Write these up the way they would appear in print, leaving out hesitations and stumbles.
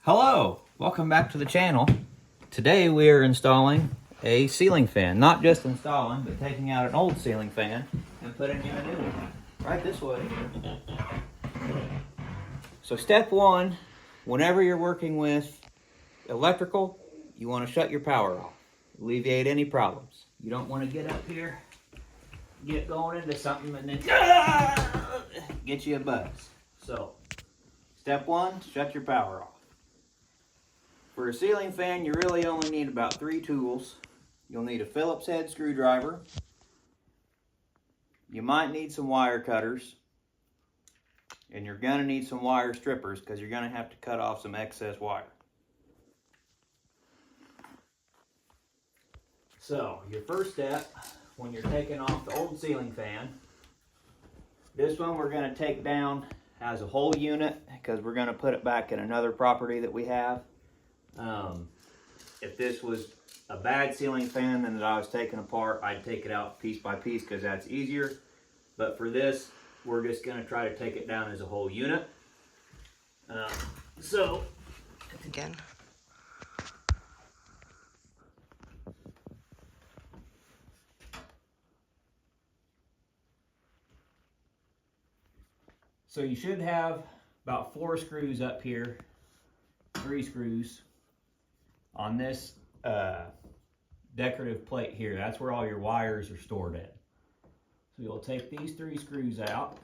Hello, welcome back to the channel. Today we are installing a ceiling fan. Not just installing, but taking out an old ceiling fan and putting in a new one. Right this way. So step one, whenever you're working with electrical, you want to shut your power off. Alleviate any problems. You don't want to get up here, get going into something and then get you a buzz. So, step one, shut your power off. For a ceiling fan, you really only need about 3 tools. You'll need a Phillips head screwdriver. You might need some wire cutters. And you're going to need some wire strippers because you're going to have to cut off some excess wire. So, your first step, when you're taking off the old ceiling fan, this one we're going to take down as a whole unit because we're going to put it back in another property that we have. If this was a bad ceiling fan that I was taking apart, I'd take it out piece by piece because that's easier. But for this, we're just going to try to take it down as a whole unit. So you should have about 4 screws up here, 3 screws on this decorative plate here. That's where all your wires are stored at. So you'll take these 3 screws out.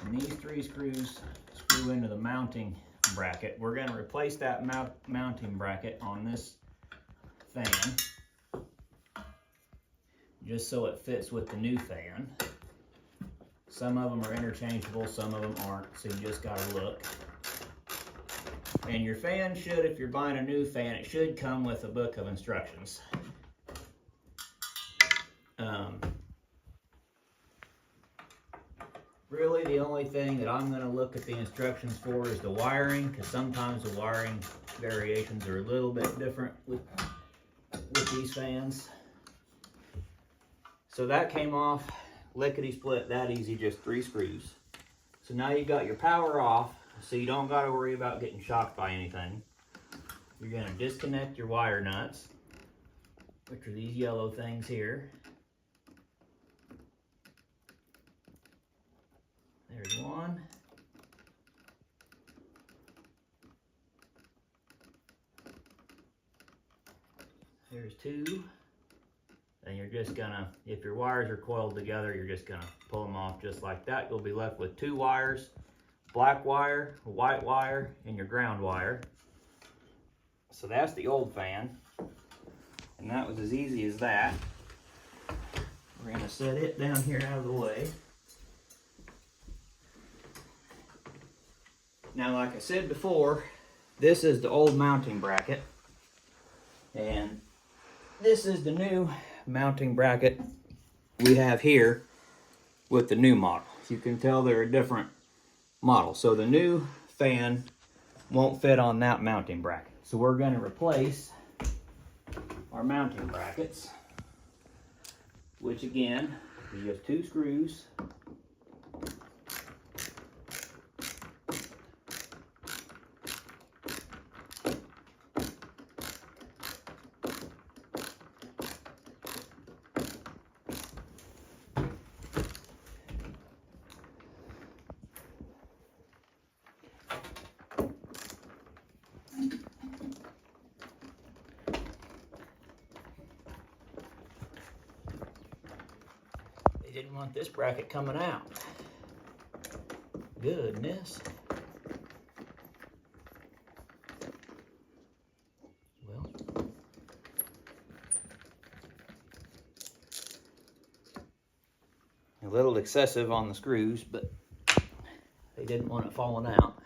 And these 3 screws screw into the mounting bracket. We're going to replace that mounting bracket on this fan, just so it fits with the new fan. Some of them are interchangeable, some of them aren't, so you just gotta look. And your fan should, if you're buying a new fan, it should come with a book of instructions. Really, the only thing that I'm gonna look at the instructions for is the wiring, because sometimes the wiring variations are a little bit different with these fans. So that came off lickety split, that easy, just 3 screws. So now you got your power off, so you don't got to worry about getting shocked by anything. You're going to disconnect your wire nuts, which are these yellow things here. There's one. There's 2. And you're just gonna, if your wires are coiled together, you're just gonna pull them off just like that. You'll be left with 2 wires, black wire, white wire, and your ground wire. So that's the old fan. And that was as easy as that. We're gonna set it down here out of the way. Now, like I said before, this is the old mounting bracket. And this is the new mounting bracket we have here with the new model. You can tell they're a different model. So the new fan won't fit on that mounting bracket. So we're going to replace our mounting brackets, which again is just 2 screws. Didn't want this bracket coming out. Goodness. Well, a little excessive on the screws, but they didn't want it falling out.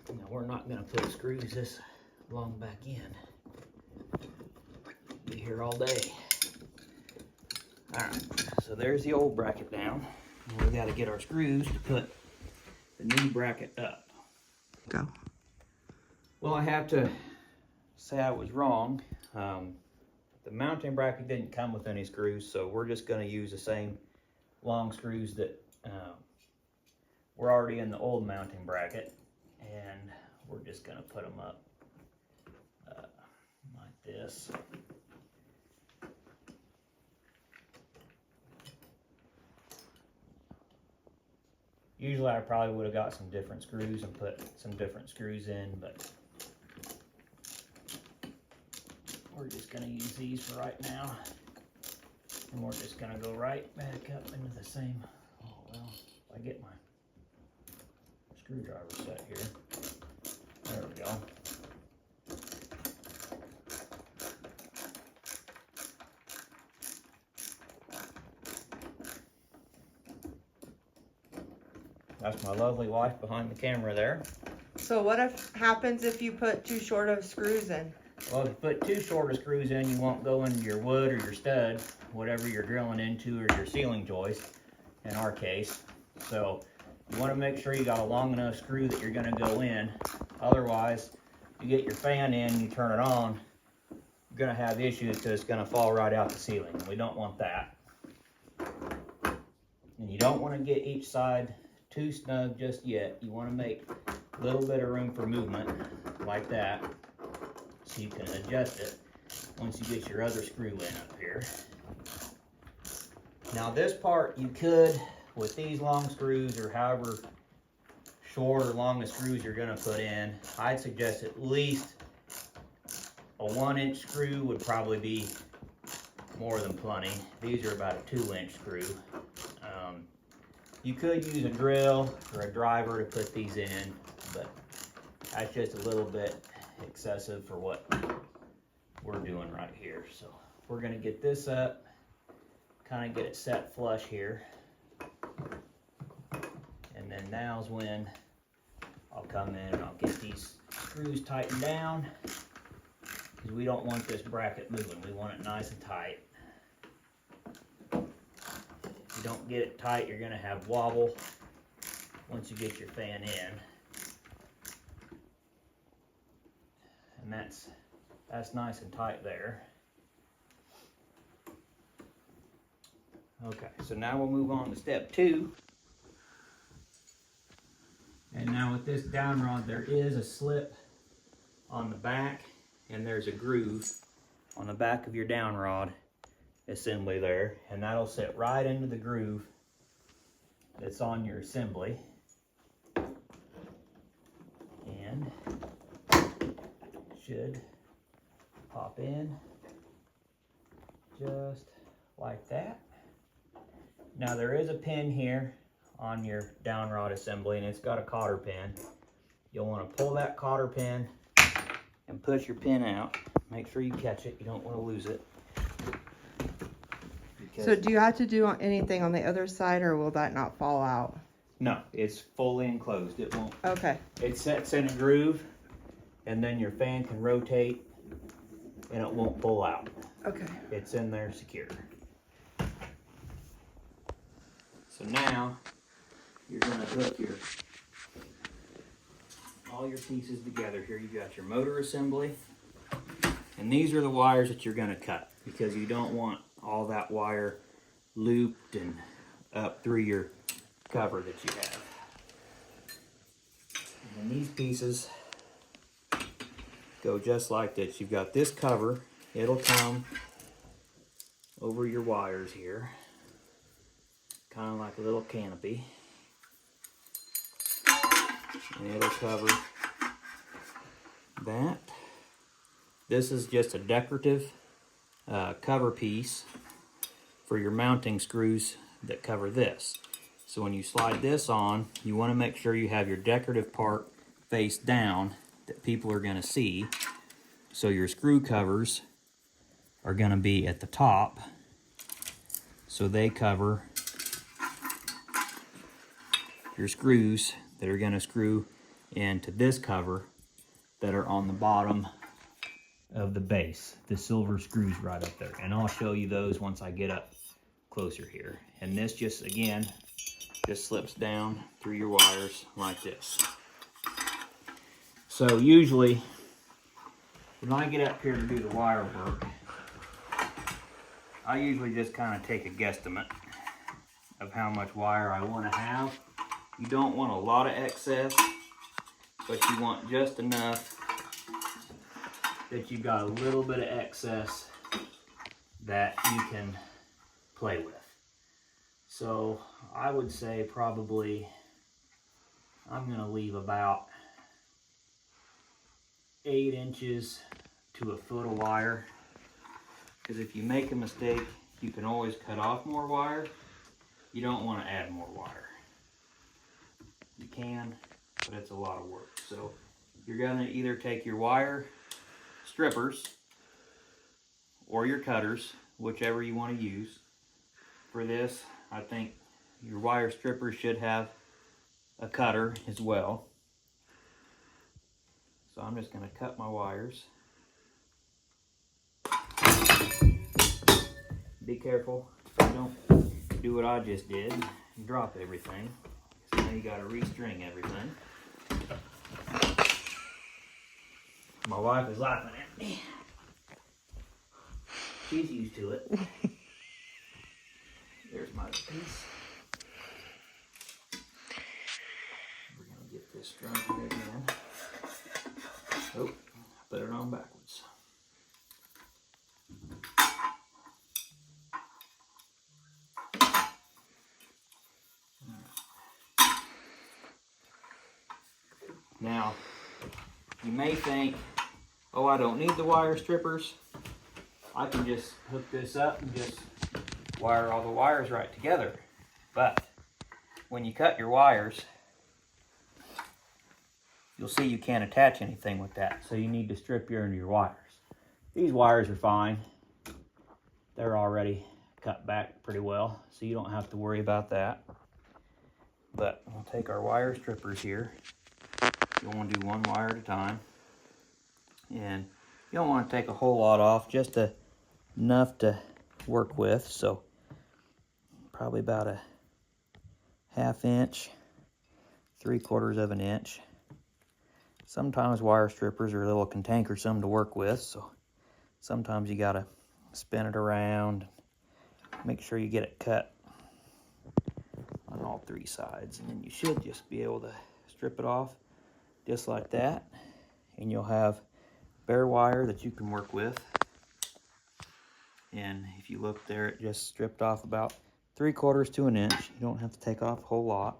Now we're not going to put screws this long back in. here all day. Alright, so there's the old bracket down. We got to get our screws to put the new bracket up. Go. Well, I have to say I was wrong. The mounting bracket didn't come with any screws, so we're just going to use the same long screws that were already in the old mounting bracket, and we're just going to put them up like this. Usually I probably would have got some different screws and put some different screws in, but we're just going to use these for right now. And we're just going to go right back up into the same. Oh, well, if I get my screwdriver set here. There we go. That's my lovely wife behind the camera there. So what happens if you put too short of screws in? Well, if you put too short of screws in, you won't go into your wood or your stud, whatever you're drilling into, or your ceiling joist, in our case. So you want to make sure you got a long enough screw that you're going to go in. Otherwise, you get your fan in, you turn it on, you're going to have issues because it's going to fall right out the ceiling. We don't want that. And you don't want to get each side too snug just yet. You want to make a little bit of room for movement like that, so you can adjust it once you get your other screw in up here. Now this part you could, with these long screws or however short or long the screws you're going to put in, I'd suggest at least a 1-inch screw would probably be more than plenty. These are about a 2-inch screw. You could use a drill or a driver to put these in, but that's just a little bit excessive for what we're doing right here. So we're going to get this up, kind of get it set flush here, and then now's when I'll come in and I'll get these screws tightened down, because we don't want this bracket moving. We want it nice and tight. If you don't get it tight, you're going to have wobble once you get your fan in. And that's nice and tight there. Okay, so now we'll move on to step 2. And now with this down rod, there is a slip on the back, and there's a groove on the back of your down rod assembly there, and that'll sit right into the groove that's on your assembly. And should pop in just like that. Now there is a pin here on your down rod assembly, and it's got a cotter pin. You'll want to pull that cotter pin and push your pin out. Make sure you catch it. You don't want to lose it. So do you have to do anything on the other side, or will that not fall out? No, it's fully enclosed. It won't. Okay. It sets in a groove, and then your fan can rotate, and it won't pull out. Okay. It's in there secure. So now you're going to hook all your pieces together. Here you got your motor assembly, and these are the wires that you're going to cut, because you don't want all that wire looped and up through your cover that you have. And these pieces go just like this. You've got this cover. It'll come over your wires here, kind of like a little canopy, and it'll cover that. This is just a decorative cover piece for your mounting screws that cover this. So when you slide this on, you want to make sure you have your decorative part face down that people are going to see. So your screw covers are going to be at the top, so they cover your screws that are going to screw into this cover that are on the bottom of the base, the silver screws right up there. And I'll show you those once I get up closer here. And this just, again, just slips down through your wires like this. So usually, when I get up here to do the wire work, I usually just kind of take a guesstimate of how much wire I want to have. You don't want a lot of excess, but you want just enough that you got a little bit of excess that you can play with. So I would say probably I'm going to leave about 8 inches to a foot of wire, because if you make a mistake, you can always cut off more wire. You don't want to add more wire. You can, but it's a lot of work. So you're going to either take your wire strippers or your cutters, whichever you want to use. For this, I think your wire strippers should have a cutter as well. So I'm just going to cut my wires. Be careful, don't do what I just did and drop everything. So now you got to restring everything. My wife is laughing at me. She's used to it. There's my piece. We're going to get this strung here again. Oh, I put it on backwards. Now, you may think, oh, I don't need the wire strippers. I can just hook this up and just wire all the wires right together. But when you cut your wires, you'll see you can't attach anything with that. So you need to strip your wires. These wires are fine. They're already cut back pretty well, so you don't have to worry about that. But we'll take our wire strippers here. You want to do one wire at a time. And you don't want to take a whole lot off, just enough to work with. So probably about a 1/2 inch, 3/4 of an inch. Sometimes wire strippers are a little cantankersome to work with, so sometimes you gotta spin it around, make sure you get it cut on all 3 sides, and then you should just be able to strip it off just like that, and you'll have bare wire that you can work with. And if you look there, it just stripped off about 3/4 to an inch. You don't have to take off a whole lot.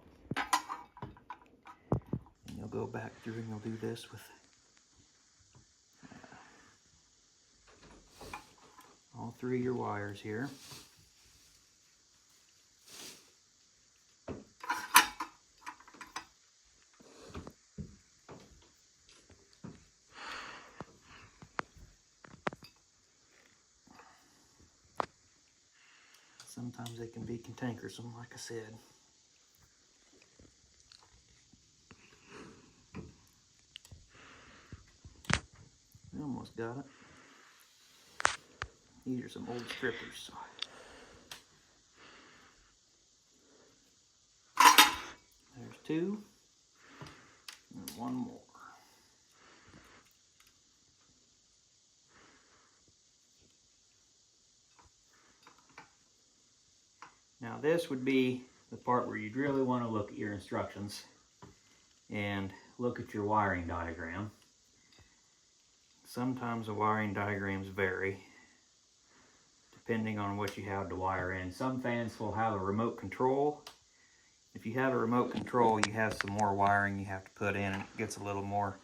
And you'll go back through and you'll do this with all 3 of your wires here. Sometimes they can be cantankersome, like I said. We almost got it. These are some old strippers. There's 2, and 1 more. Now this would be the part where you'd really want to look at your instructions and look at your wiring diagram. Sometimes the wiring diagrams vary depending on what you have to wire in. Some fans will have a remote control. If you have a remote control, you have some more wiring you have to put in, and it gets a little more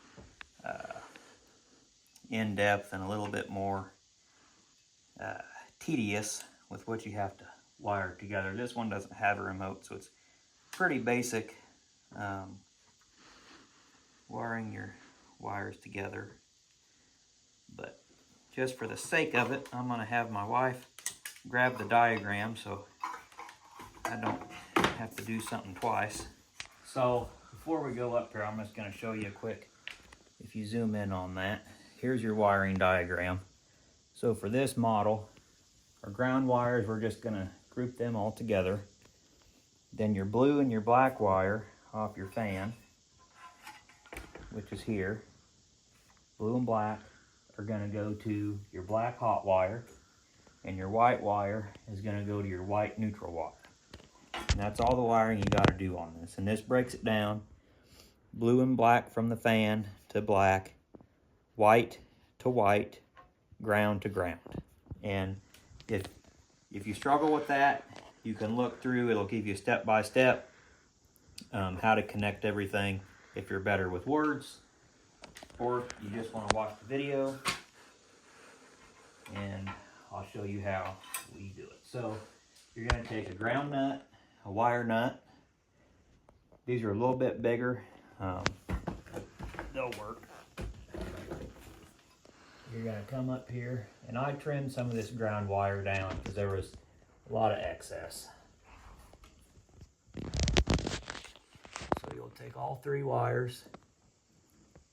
in-depth and a little bit more tedious with what you have to wire together. This one doesn't have a remote, so it's pretty basic wiring your wires together. But just for the sake of it, I'm going to have my wife grab the diagram so I don't have to do something twice. So before we go up here, I'm just going to show you a quick, if you zoom in on that, here's your wiring diagram. So for this model, our ground wires, we're just gonna group them all together. Then your blue and your black wire off your fan, which is here, blue and black are gonna go to your black hot wire, and your white wire is gonna go to your white neutral wire. And that's all the wiring you gotta do on this. And this breaks it down, blue and black from the fan to black, white to white, ground to ground. And if you struggle with that, you can look through, it'll give you step by step how to connect everything if you're better with words, or you just want to watch the video and I'll show you how we do it. So you're going to take a ground nut, a wire nut. These are a little bit bigger. They'll work. You're going to come up here, and I trimmed some of this ground wire down because there was a lot of excess. So you'll take all 3 wires,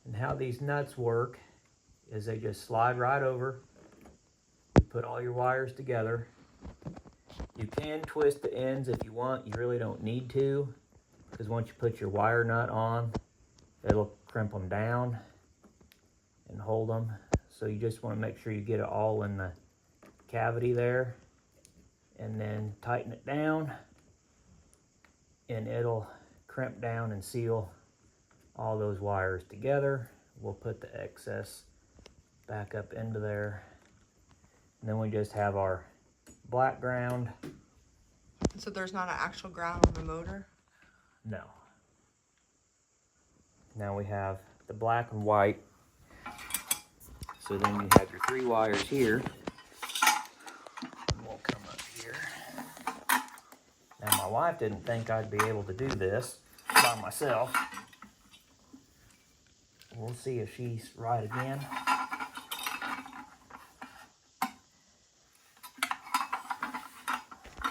and how these nuts work is they just slide right over. You put all your wires together. You can twist the ends if you want. You really don't need to, because once you put your wire nut on, it'll crimp them down and hold them. So you just want to make sure you get it all in the cavity there, and then tighten it down, and it'll crimp down and seal all those wires together. We'll put the excess back up into there, and then we just have our black ground. So there's not an actual ground on the motor? No. Now we have the black and white. So then you have your 3 wires here. We'll come up here. Now my wife didn't think I'd be able to do this by myself. We'll see if she's right again.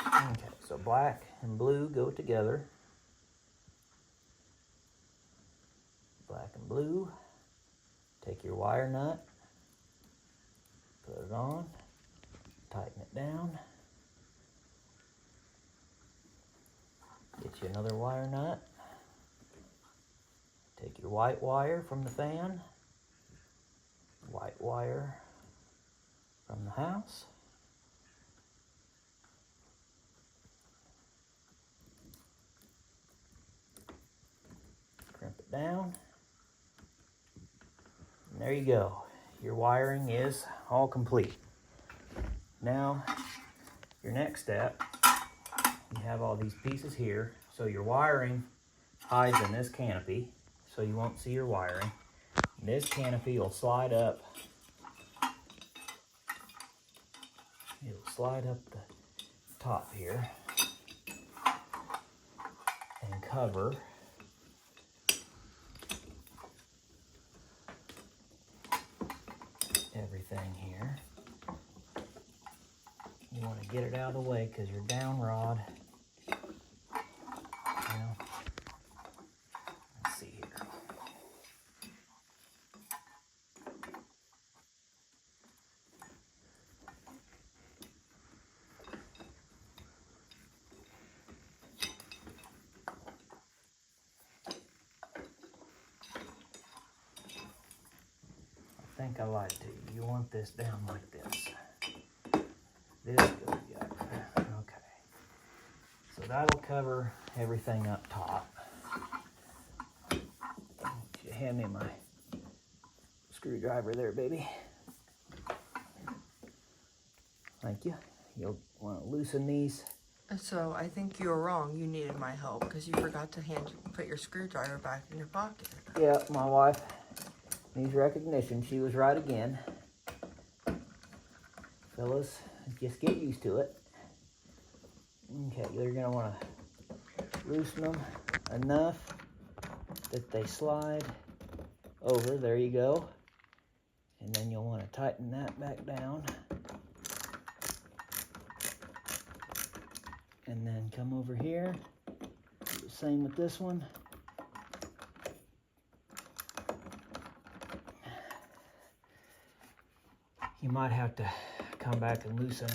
Okay, so black and blue go together. Black and blue. Take your wire nut. Put it on, tighten it down, get you another wire nut, take your white wire from the fan, white wire from the house, crimp it down, and there you go. Your wiring is all complete. Now, your next step, you have all these pieces here. So your wiring hides in this canopy, so you won't see your wiring. And this canopy will slide up. It'll slide up the top here and cover everything here. You want to get it out of the way because your down rod, let's see here. I think I lied to you. You want this down like this. This goes together. Okay. So that'll cover everything up top. You hand me my screwdriver there, baby. Thank you. You'll want to loosen these. So I think you were wrong. You needed my help because you forgot to put your screwdriver back in your pocket. Yeah, my wife needs recognition. She was right again. Fellas, just get used to it. Okay, you're going to want to loosen them enough that they slide over. There you go. And then you'll want to tighten that back down. And then come over here. Do the same with this one. You might have to come back and loosen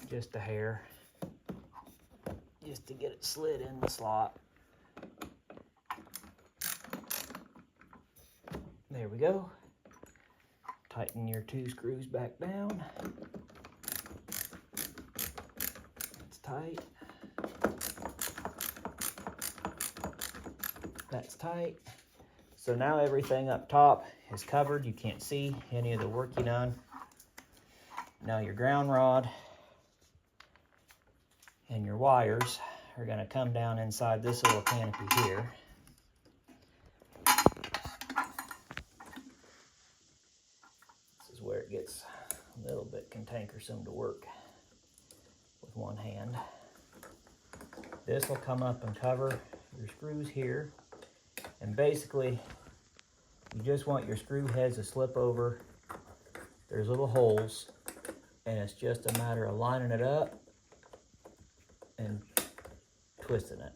just a hair just to get it slid in the slot. There we go. Tighten your 2 screws back down. That's tight. That's tight. So now everything up top is covered. You can't see any of the work you done. Now your ground rod and your wires are going to come down inside this little canopy here. This is where it gets a little bit cantankersome to work with one hand. This will come up and cover your screws here. And basically, you just want your screw heads to slip over. There's little holes, and it's just a matter of lining it up and twisting it.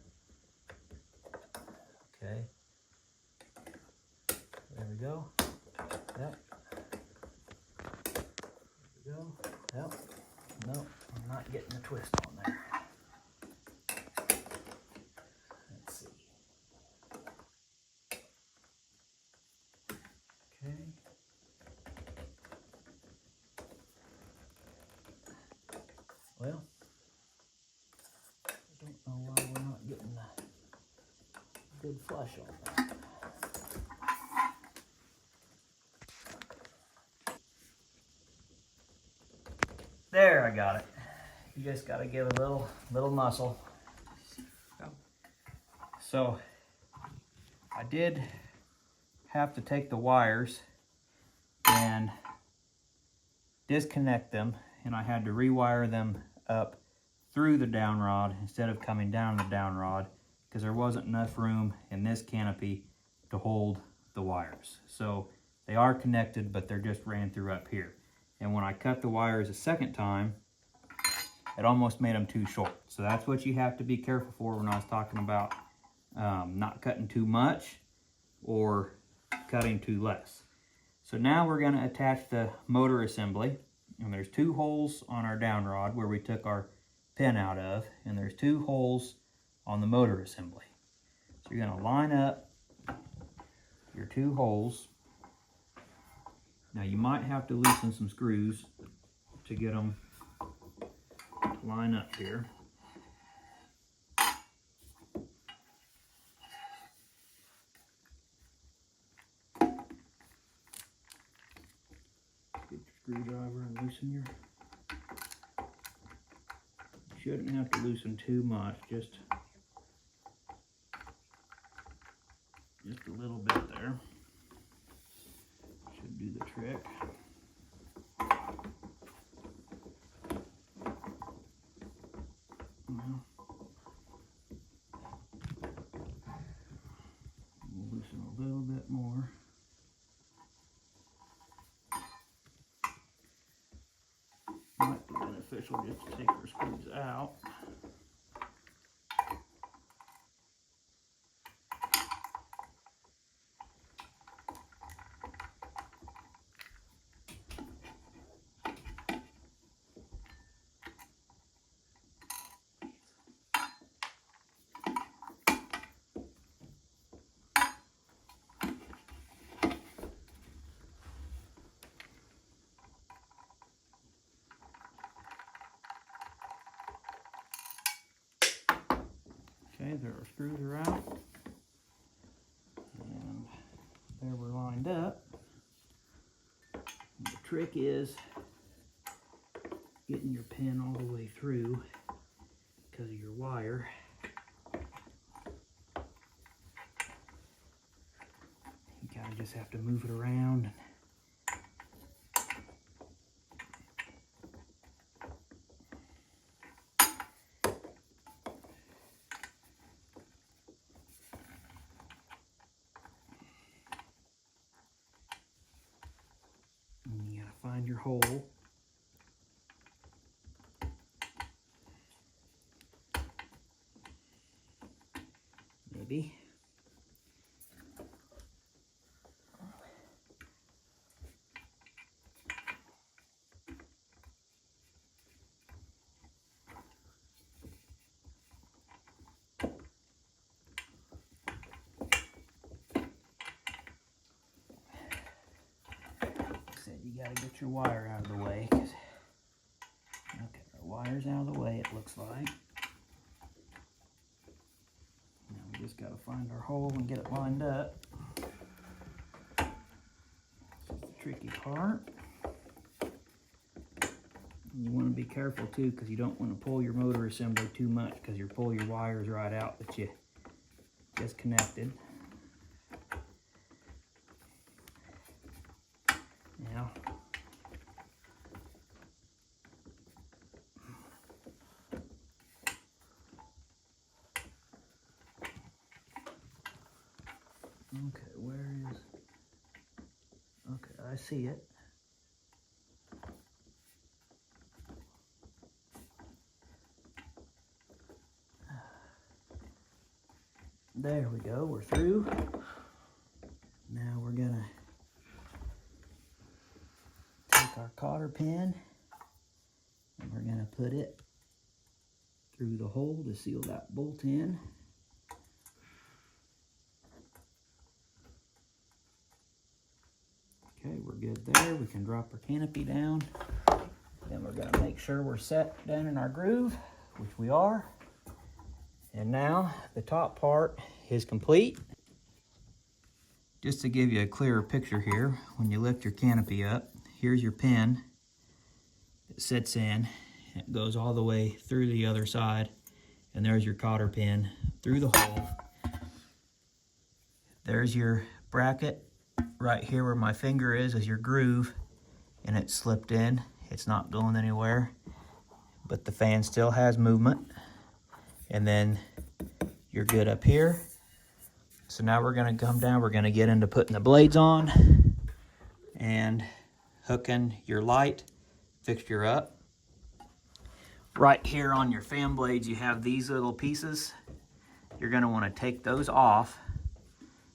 Okay. There we go. Yep. There we go. Yep. No, I'm not getting the twist on there. Let's see. Okay. Well, I don't know why we're not getting a good flush on that. There, I got it. You just got to give a little muscle. So I did have to take the wires and disconnect them, and I had to rewire them up through the down rod instead of coming down the down rod because there wasn't enough room in this canopy to hold the wires. So they are connected, but they're just ran through up here. And when I cut the wires a second time, it almost made them too short. So that's what you have to be careful for when I was talking about not cutting too much or cutting too less. So now we're going to attach the motor assembly, and there's 2 holes on our down rod where we took our pin out of, and there's 2 holes on the motor assembly. So you're going to line up your 2 holes. Now you might have to loosen some screws to get them to line up here. Get your screwdriver and loosen your... You shouldn't have to loosen too much, just a little bit there. Should do the trick. Now, we'll loosen a little bit more. Might be beneficial just to take our screws out. Okay, there our screws are out, and there we're lined up. And the trick is getting your pin all the way through because of your wire. You kind of just have to move it around. And you gotta find your hole. Maybe. gotta get your wire out of the way. Okay, our wire's out of the way, it looks like. Now we just gotta find our hole and get it lined up. This is the tricky part. You want to be careful too, because you don't want to pull your motor assembly too much, because you pull your wires right out that you just connected. Now, okay, where is, okay, I see it. There we go, we're through. Now we're gonna take our cotter pin and we're gonna put it through the hole to seal that bolt in. Okay, we're good there. We can drop our canopy down. Then we're gonna make sure we're set down in our groove, which we are. And now the top part is complete. Just to give you a clearer picture here, when you lift your canopy up, here's your pin that sits in. It goes all the way through the other side, and there's your cotter pin through the hole. There's your bracket. Right here where my finger is your groove, and it's slipped in. It's not going anywhere, but the fan still has movement. And then you're good up here. So now we're gonna come down, we're gonna get into putting the blades on and hooking your light fixture up. Right here on your fan blades, you have these little pieces. You're gonna wanna take those off.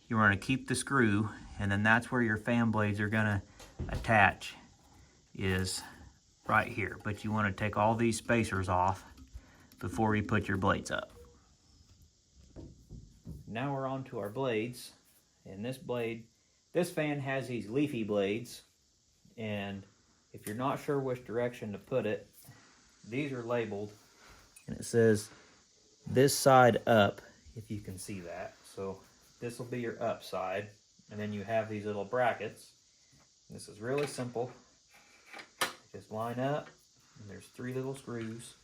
You wanna keep the screw, and then that's where your fan blades are gonna attach, is right here. But you wanna take all these spacers off before you put your blades up. Now we're on to our blades, and this fan has these leafy blades, and if you're not sure which direction to put it, these are labeled, and it says this side up, if you can see that. So this will be your up side, and then you have these little brackets. This is really simple. Just line up, and there's 3 little screws.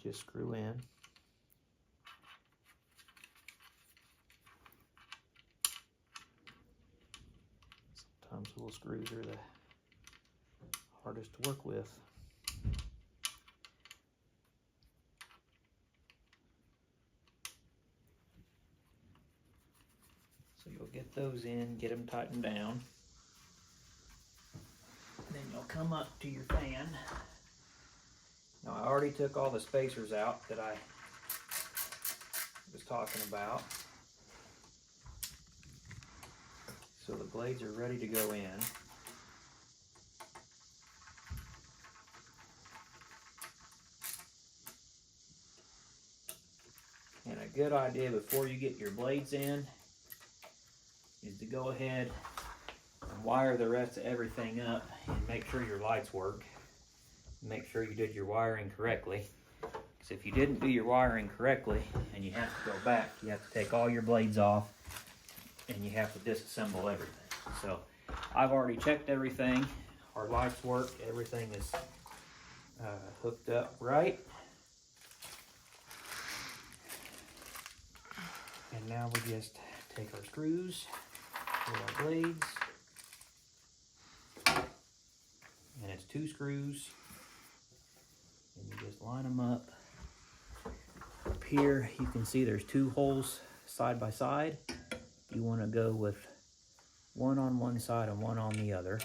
Just screw in. Sometimes little screws are the hardest to work with. So you'll get those in, get them tightened down. Then you'll come up to your fan. Now I already took all the spacers out that I was talking about. So the blades are ready to go in. And a good idea before you get your blades in is to go ahead and wire the rest of everything up and make sure your lights work. Make sure you did your wiring correctly. Because if you didn't do your wiring correctly and you have to go back, you have to take all your blades off and you have to disassemble everything. So I've already checked everything. Our lights work. Everything is hooked up right. And now we just take our screws, pull our blades, and it's 2 screws. And you just line them up. Up here, you can see there's 2 holes side by side. You want to go with one on one side and one on the other.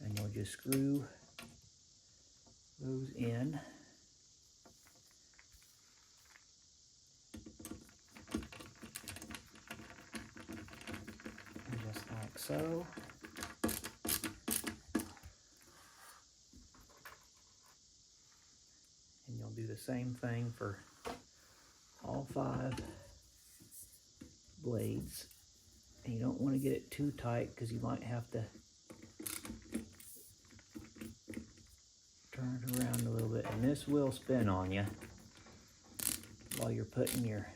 And you'll just screw those in. Just like so. And you'll do the same thing for all 5 blades. And you don't want to get it too tight because you might have to turn it around a little bit. And this will spin on you while you're putting your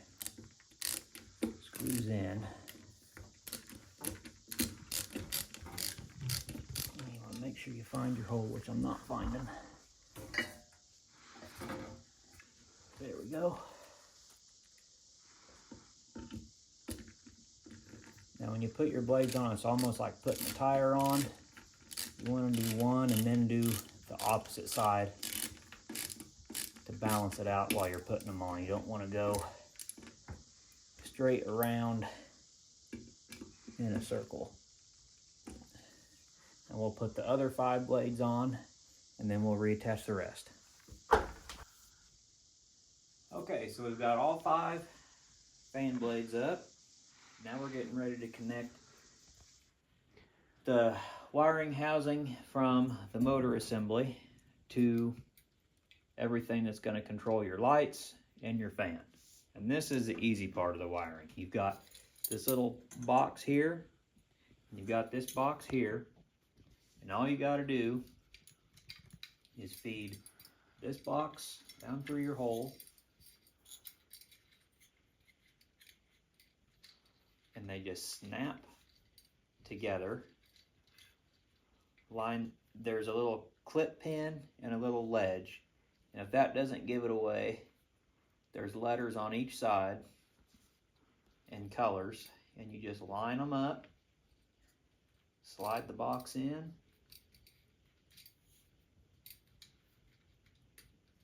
screws in. You want to make sure you find your hole, which I'm not finding. There we go. Now when you put your blades on, it's almost like putting a tire on. You want to do one and then do the opposite side to balance it out while you're putting them on. You don't want to go straight around in a circle. And we'll put the other 5 blades on and then we'll reattach the rest. Okay, so we've got all 5 fan blades up. Now we're getting ready to connect the wiring housing from the motor assembly to everything that's going to control your lights and your fan. And this is the easy part of the wiring. You've got this little box here, and you've got this box here, and all you got to do is feed this box down through your hole, and they just snap together. There's a little clip pin and a little ledge, and if that doesn't give it away, there's letters on each side and colors, and you just line them up, slide the box in,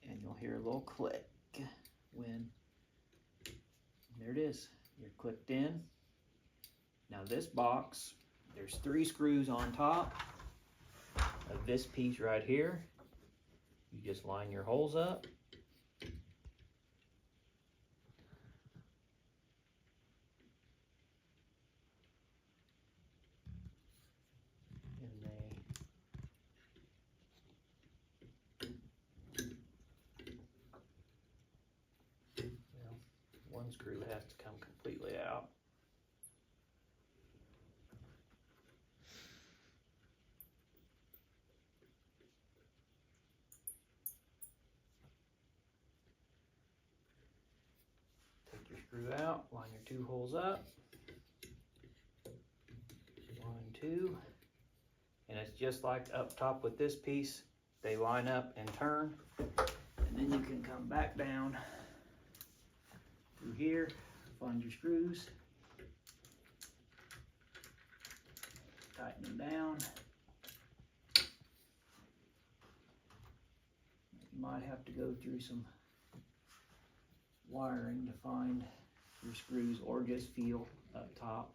and you'll hear a little click when, there it is, you're clicked in. Now this box, there's 3 screws on top of this piece right here. You just line your holes up. And well, one screw has to come completely out. Your screw out, line your 2 holes up, 1, 2, and it's just like up top with this piece. They line up and turn, and then you can come back down through here, find your screws, tighten them down. You might have to go through some wiring to find your screws, or just feel up top.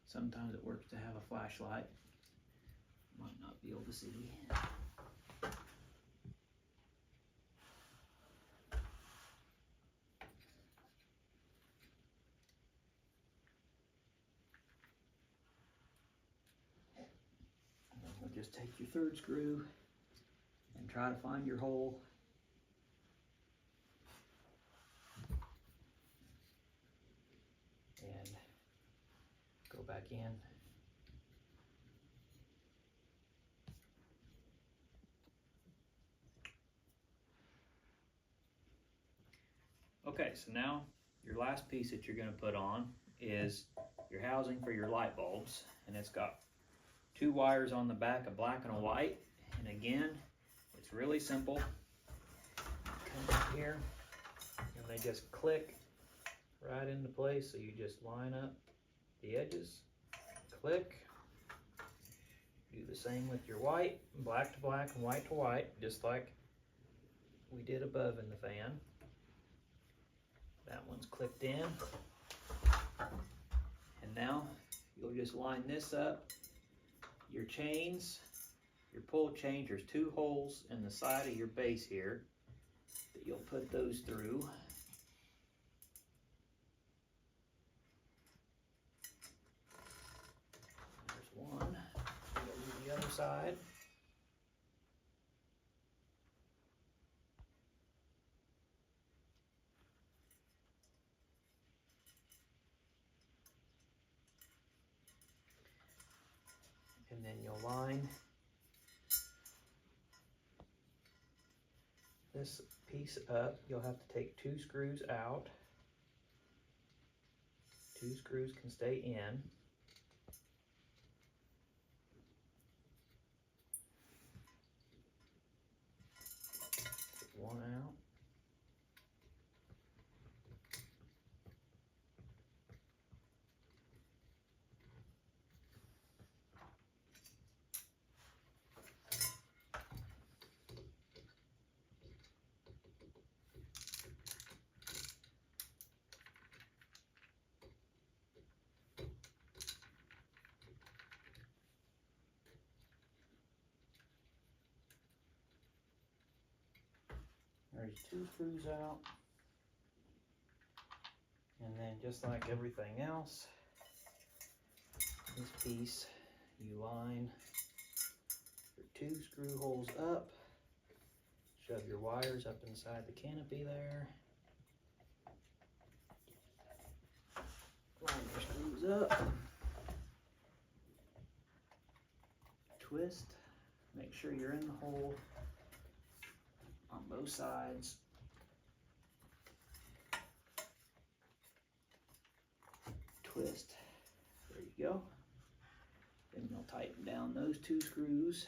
Sometimes it works to have a flashlight. Might not be able to see. We'll just take your 3rd screw and try to find your hole. And go back in. Okay, so now your last piece that you're going to put on is your housing for your light bulbs, and it's got 2 wires on the back, a black and a white. And again, it's really simple. Come up here, and they just click right into place. So you just line up the edges, click. Do the same with your white, black to black and white to white, just like we did above in the fan. That one's clicked in. And now you'll just line this up. Your chains, your pull chains, there's 2 holes in the side of your base here that you'll put those through. side. And then you'll line this piece up. You'll have to take 2 screws out. 2 screws can stay in. Take 1 out. There's 2 screws out. And then just like everything else, this piece you line your 2 screw holes up, shove your wires up inside the canopy there, line your screws up, twist, make sure you're in the hole on both sides. Twist. There you go. Then you'll tighten down those 2 screws.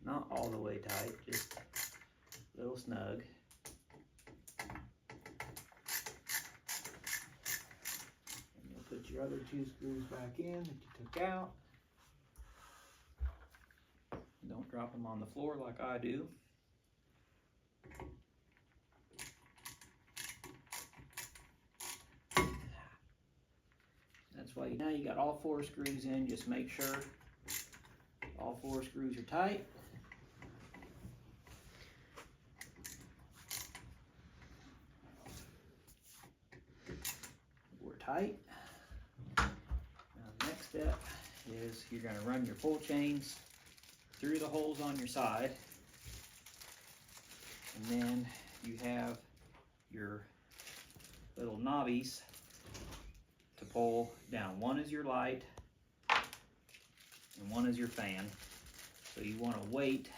Not all the way tight, just a little snug. And you'll put your other 2 screws back in that you took out. Don't drop them on the floor like I do. That's why now you got all 4 screws in. Just make sure all 4 screws are tight. We're tight. Now the next step is you're going to run your pull chains through the holes on your side, and then you have your little knobbies to pull down. One is your light and one is your fan. So you want to wait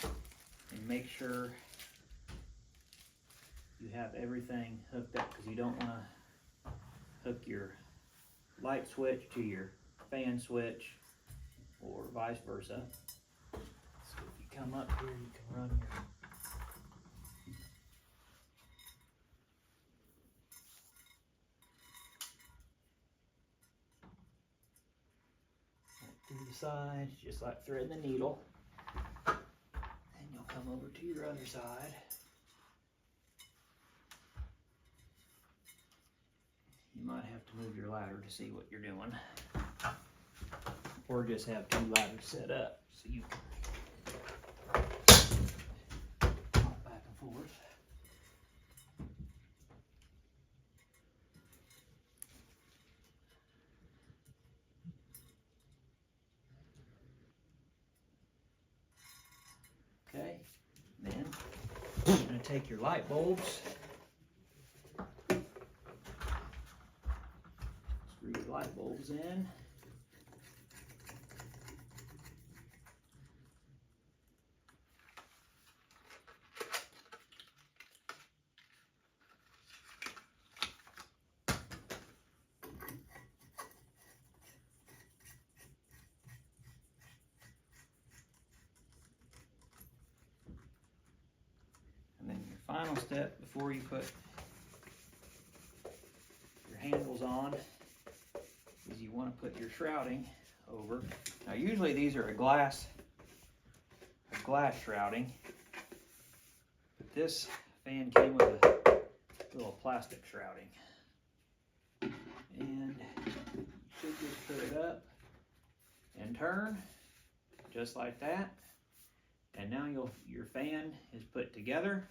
and make sure you have everything hooked up, because you don't want to hook your light switch to your fan switch or vice versa. So if you come up here, you can run your through the sides, just like threading the needle. And you'll come over to your other side. You might have to move your ladder to see what you're doing. Or just have 2 ladders set up so you can hop back and forth. Okay, then you're going to take your light bulbs, screw your light bulbs in. And then your final step before you put your handles on is you want to put your shrouding over. Now usually these are a glass shrouding, but this fan came with a little plastic shrouding. And you should just put it up and turn just like that. And now your fan is put together.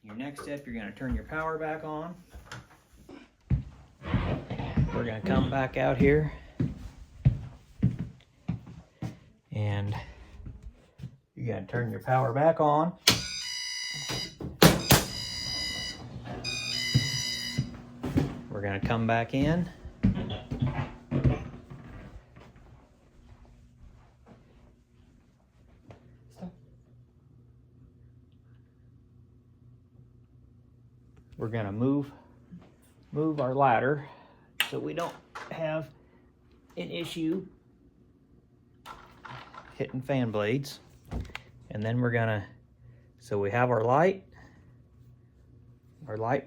Your next step, you're going to turn your power back on. We're going to come back out here And you gotta turn your power back on. We're gonna come back in. We're gonna move our ladder so we don't have an issue hitting fan blades. And then we're gonna, so we have our light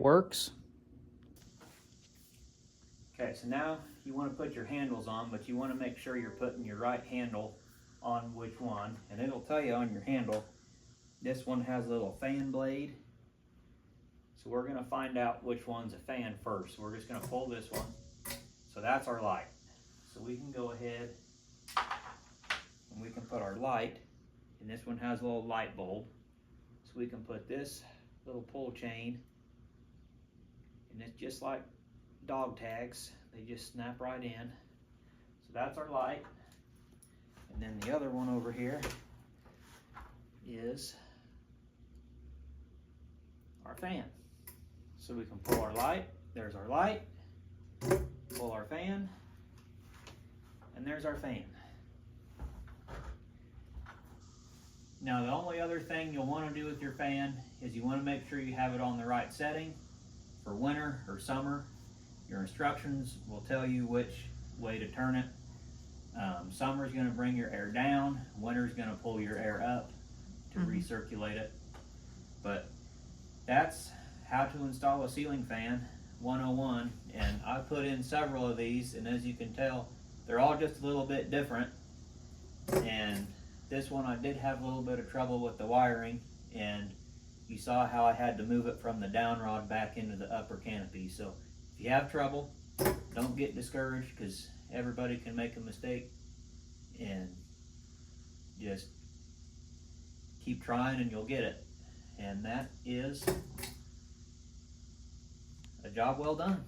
works. Okay, so now you want to put your handles on, but you want to make sure you're putting your right handle on which one, and it'll tell you on your handle. This one has a little fan blade, so we're going to find out which one's a fan first. So we're just going to pull this one. So that's our light. So we can go ahead and we can put our light, and this one has a little light bulb, so we can put this little pull chain, and it's just like dog tags, they just snap right in. So that's our light. And then the other one over here is our fan. So we can pull our light, there's our light, pull our fan, and there's our fan. Now the only other thing you'll want to do with your fan is you want to make sure you have it on the right setting for winter or summer. Your instructions will tell you which way to turn it. Summer is going to bring your air down, winter is going to pull your air up to recirculate it. But that's how to install a ceiling fan 101, and I put in several of these, and as you can tell, they're all just a little bit different. And this one I did have a little bit of trouble with the wiring, and you saw how I had to move it from the down rod back into the upper canopy. So if you have trouble, don't get discouraged, because everybody can make a mistake, and just keep trying and you'll get it. And that is a job well done.